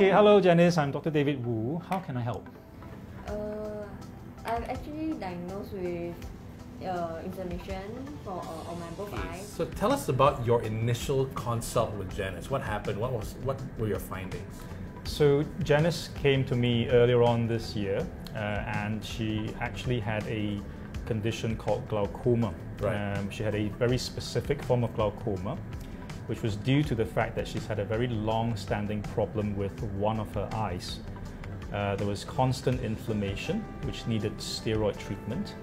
Okay, hello Janice, I'm Dr. David Wu. How can I help? I'm actually diagnosed with inflammation on my both eyes. So tell us about your initial consult with Janice. What happened? What were your findings? So Janice came to me earlier on this year and she actually had a condition called glaucoma. Right. She had a very specific form of glaucoma, which was due to the fact that she's had a very long-standing problem with one of her eyes. There was constant inflammation, which needed steroid treatment,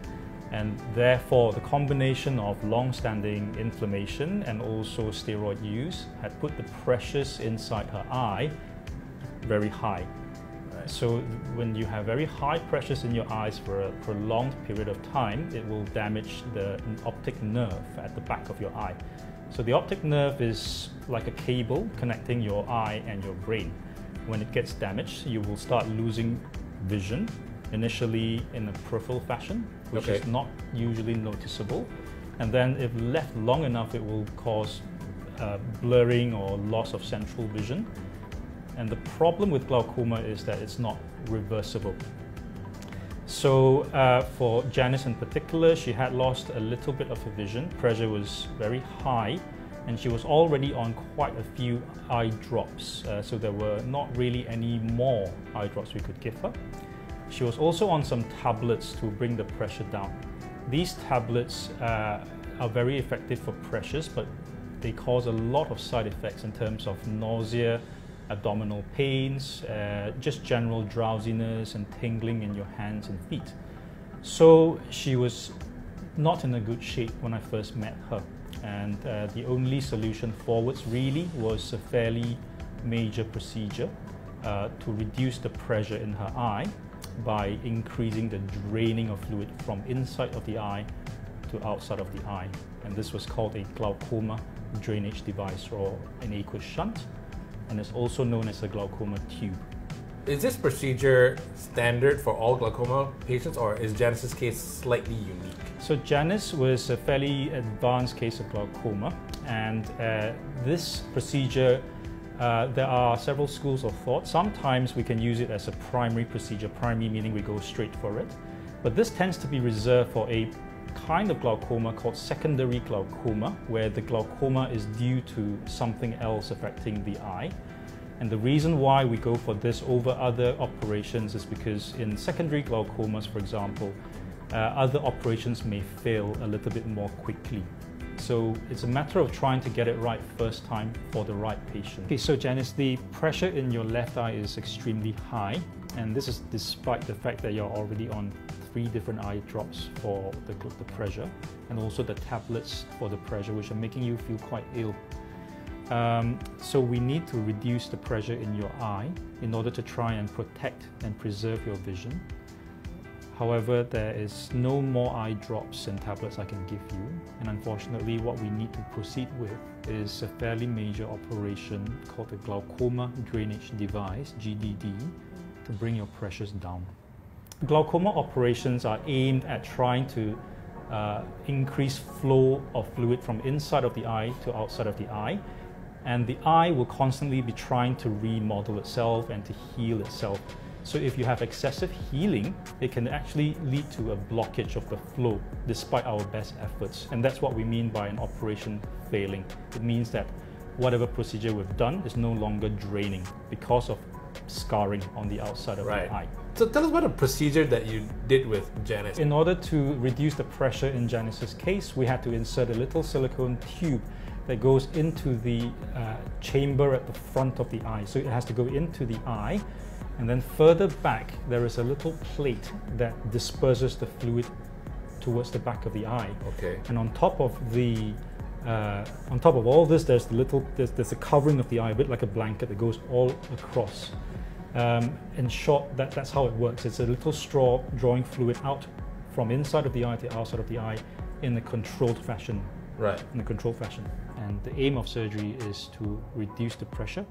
and therefore the combination of long-standing inflammation and also steroid use had put the pressures inside her eye very high. Right. So when you have very high pressures in your eyes for a prolonged period of time, it will damage the optic nerve at the back of your eye. So the optic nerve is like a cable connecting your eye and your brain. When it gets damaged, you will start losing vision, initially in a peripheral fashion, which is not usually noticeable. And then if left long enough, it will cause blurring or loss of central vision. And the problem with glaucoma is that it's not reversible. So for Janice in particular, she had lost a little bit of her vision. Pressure was very high and she was already on quite a few eye drops. So there were not really any more eye drops we could give her. She was also on some tablets to bring the pressure down. These tablets are very effective for pressures, but they cause a lot of side effects in terms of nausea, abdominal pains, just general drowsiness and tingling in your hands and feet. So she was not in a good shape when I first met her, and the only solution forwards really was a fairly major procedure to reduce the pressure in her eye by increasing the draining of fluid from inside of the eye to outside of the eye, and this was called a glaucoma drainage device or an aqueous shunt, and it's also known as a glaucoma tube. Is this procedure standard for all glaucoma patients, or is Janice's case slightly unique? So Janice was a fairly advanced case of glaucoma, and this procedure, there are several schools of thought. Sometimes we can use it as a primary procedure, primary meaning we go straight for it, but this tends to be reserved for a kind of glaucoma called secondary glaucoma, where the glaucoma is due to something else affecting the eye. And the reason why we go for this over other operations is because in secondary glaucomas, for example, other operations may fail a little bit more quickly. So it's a matter of trying to get it right first time for the right patient. Okay, so Janice, the pressure in your left eye is extremely high, and this is despite the fact that you're already on 3 different eye drops for the pressure, and also the tablets for the pressure, which are making you feel quite ill. So we need to reduce the pressure in your eye in order to try and protect and preserve your vision. However, there is no more eye drops and tablets I can give you, and unfortunately what we need to proceed with is a fairly major operation called a glaucoma drainage device, GDD, to bring your pressures down. Glaucoma operations are aimed at trying to increase flow of fluid from inside of the eye to outside of the eye, and the eye will constantly be trying to remodel itself and to heal itself. So if you have excessive healing, it can actually lead to a blockage of the flow despite our best efforts, and that's what we mean by an operation failing. It means that whatever procedure we've done is no longer draining because of scarring on the outside of the eye. So tell us about a procedure that you did with Janice. In order to reduce the pressure in Janice's case, we had to insert a little silicone tube that goes into the chamber at the front of the eye. So it has to go into the eye, and then further back there is a little plate that disperses the fluid towards the back of the eye. Okay. And on top of all this, there's a covering of the eye, a bit like a blanket that goes all across. In short, that's how it works. It's a little straw drawing fluid out from inside of the eye to outside of the eye in a controlled fashion. Right. In a controlled fashion. And the aim of surgery is to reduce the pressure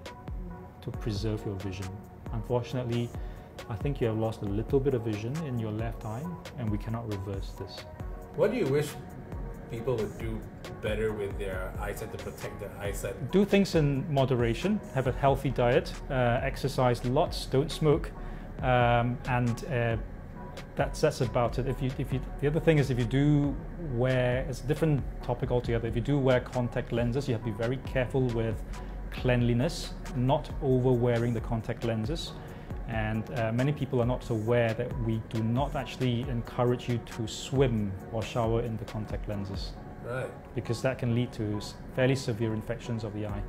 to preserve your vision. Unfortunately, I think you have lost a little bit of vision in your left eye, and we cannot reverse this. What do you wish people would do better with their eyesight to protect their eyesight? Do things in moderation, have a healthy diet, exercise lots, don't smoke, and that's about it. The other thing is, if you do wear, it's a different topic altogether, if you do wear contact lenses, you have to be very careful with cleanliness, not over wearing the contact lenses. And many people are not aware that we do not actually encourage you to swim or shower in the contact lenses. Right. Because that can lead to fairly severe infections of the eye.